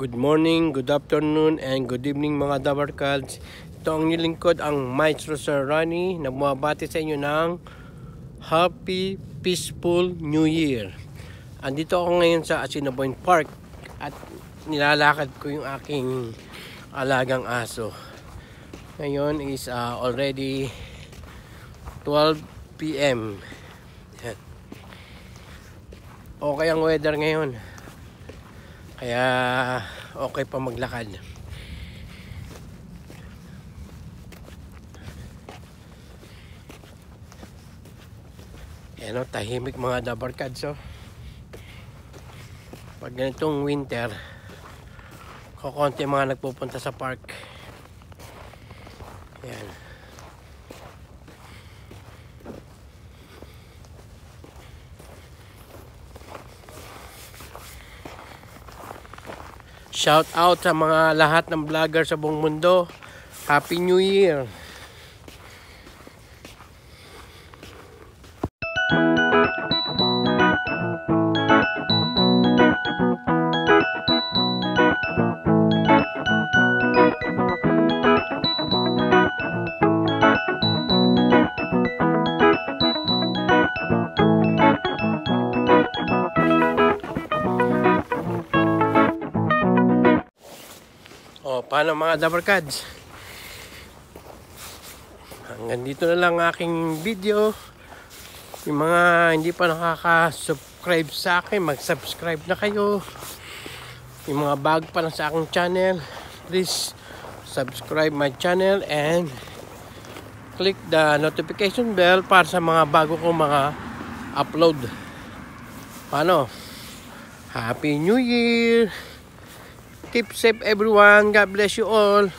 Good morning, good afternoon, and good evening mga Dabarkads. Ito ang nilingkod, ang Maestro Sir Ronnie, na bumabati sa inyo ng Happy Peaceful New Year. Andito ako ngayon sa Assiniboine Park at nilalakad ko yung aking alagang aso. Ngayon is already 12 PM. Yan. Okay ang weather ngayon. Kaya okay pa maglakad. Yan o, tahimik mga Dabarkads. Pag ganitong winter, kukunti mga nagpupunta sa park. Yan. Shout out sa mga lahat ng vlogger sa buong mundo. Happy New Year! Paano mga Dabarkads? Hanggang dito na lang aking video. Yung mga hindi pa nakaka-subscribe sa akin, mag-subscribe na kayo. Yung mga bago pa lang sa aking channel, please subscribe my channel and click the notification bell para sa mga bago kong mga upload. Paano? Happy New Year! Keep safe everyone. God bless you all.